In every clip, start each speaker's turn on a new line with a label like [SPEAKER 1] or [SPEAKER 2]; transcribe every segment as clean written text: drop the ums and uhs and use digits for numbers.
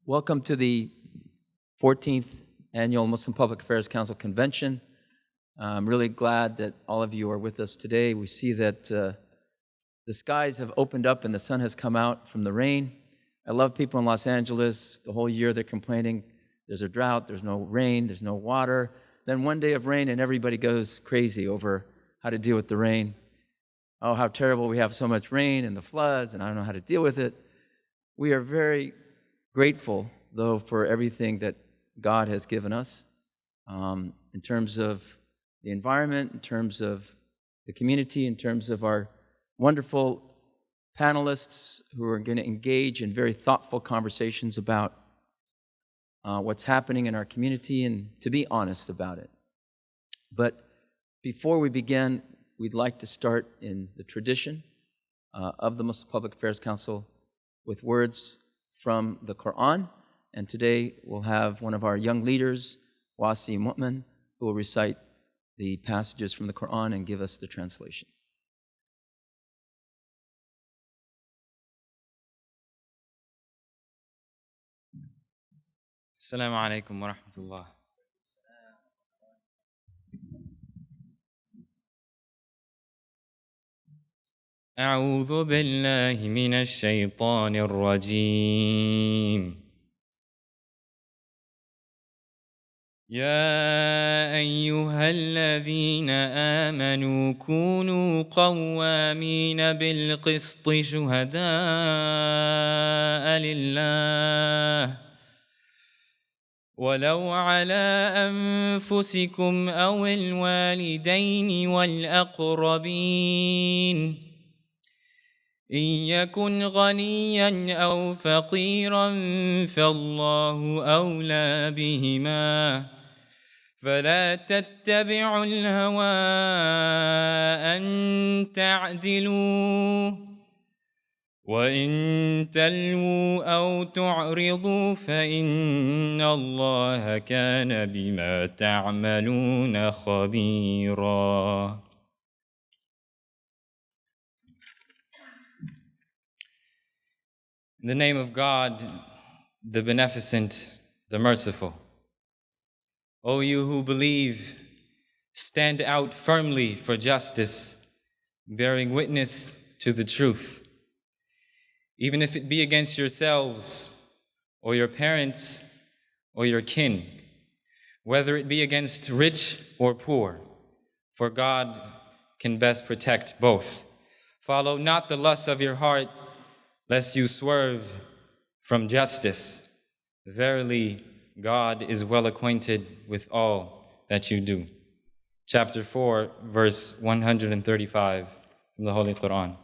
[SPEAKER 1] Welcome to the 14th Annual Muslim Public Affairs Council Convention. I'm really glad that all of you are with us today. We see that the skies have opened up and the sun has come out from the rain. I love people in Los Angeles. The whole year they're complaining there's a drought, there's no rain, there's no water. Then one day of rain and everybody goes crazy over how to deal with the rain. Oh, how terrible, we have so much rain and the floods and I don't know how to deal with it. We are very grateful, though, for everything that God has given us in terms of the environment, in terms of the community, in terms of our wonderful panelists who are going to engage in very thoughtful conversations about what's happening in our community and to be honest about it. But before we begin, we'd like to start in the tradition of the Muslim Public Affairs Council with words from the Quran. And today we'll have one of our young leaders, Wasi Mu'min, who will recite the passages from the Quran and give us the translation.
[SPEAKER 2] Assalamu alaikum wa rahmatullah. أعوذ بالله من الشيطان الرجيم. يا أيها الذين آمنوا كونوا قوامين بالقسط شهداء لله ولو على أنفسكم أو الوالدين والأقربين إن يكن غنيا أو فقيرا فالله أولى بهما فلا تتبعوا الهوى أن تعدلوا وإن تلووا أو تعرضوا فإن الله كان بما تعملون خبيرا. In the name of God, the Beneficent, the Merciful. O you who believe, stand out firmly for justice, bearing witness to the truth, even if it be against yourselves, or your parents, or your kin, whether it be against rich or poor, for God can best protect both. Follow not the lusts of your heart, lest you swerve from justice. Verily, God is well acquainted with all that you do. Chapter 4, verse 135 from the Holy Quran.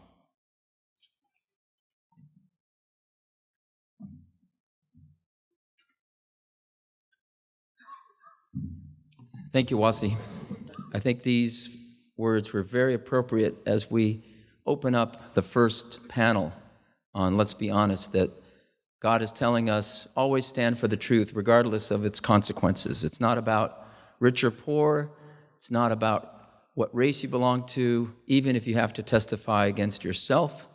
[SPEAKER 1] Thank you, Wasi. I think these words were very appropriate as we open up the first panel on Let's Be Honest, that God is telling us always stand for the truth regardless of its consequences. It's not about rich or poor. It's not about what race you belong to, even if you have to testify against yourself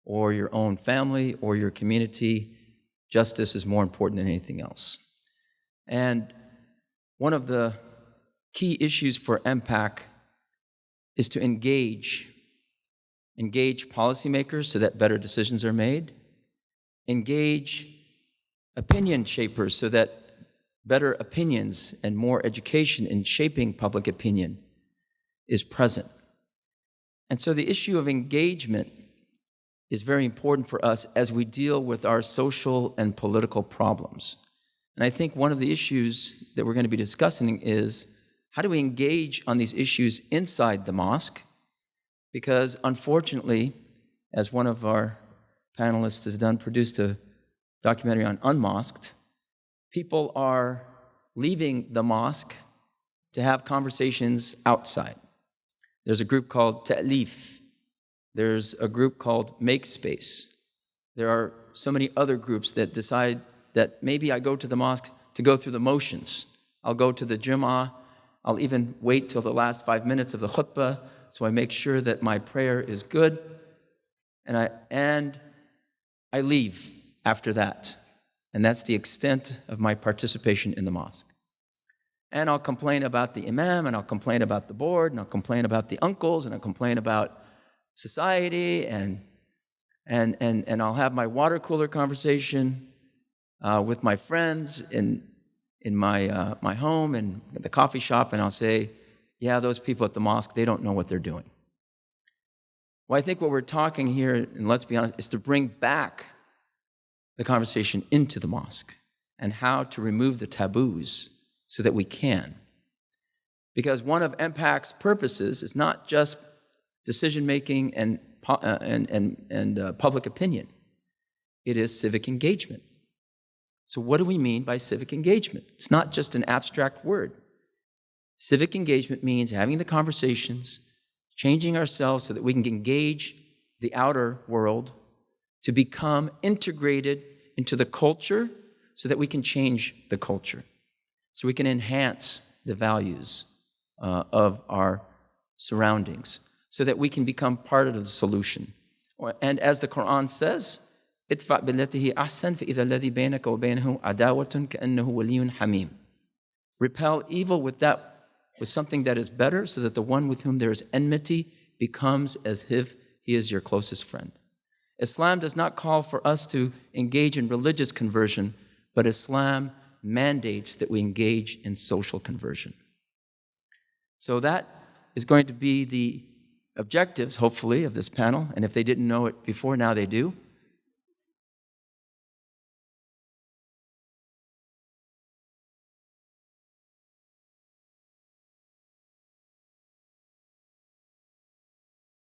[SPEAKER 1] or your own family or your community. Justice is more important than anything else. And one of the key issues for MPAC is to engage policymakers so that better decisions are made, engage opinion shapers so that better opinions and more education in shaping public opinion is present. And so the issue of engagement is very important for us as we deal with our social and political problems. And I think one of the issues that we're going to be discussing is how do we engage on these issues inside the mosque? Because unfortunately, as one of our panelists has done, produced a documentary on unmosqued, people are leaving the mosque to have conversations outside. There's a group called Ta'leef. There's a group called Make Space. There are so many other groups that decide that maybe I go to the mosque to go through the motions. I'll go to the Jum'ah. I'll even wait till the last 5 minutes of the khutbah so I make sure that my prayer is good, and I leave after that. And that's the extent of my participation in the mosque. And I'll complain about the imam, and I'll complain about the board, and I'll complain about the uncles, and I'll complain about society, and I'll have my water cooler conversation with my friends in my home and the coffee shop, and I'll say, yeah, those people at the mosque, they don't know what they're doing. Well, I think what we're talking here, and let's be honest, is to bring back the conversation into the mosque and how to remove the taboos so that we can. Because one of MPAC's purposes is not just decision-making and public opinion. It is civic engagement. So what do we mean by civic engagement? It's not just an abstract word. Civic engagement means having the conversations, changing ourselves so that we can engage the outer world to become integrated into the culture so that we can change the culture, so we can enhance the values of our surroundings, so that we can become part of the solution. And as the Quran says, idfa' billati hi ahsan fa idha alladhi baynaka wa baynahu adawatun ka'annahu waliyyun hamim. Repel evil with something that is better, so that the one with whom there is enmity becomes as if he is your closest friend. Islam does not call for us to engage in religious conversion, but Islam mandates that we engage in social conversion. So that is going to be the objectives, hopefully, of this panel. And if they didn't know it before, now they do.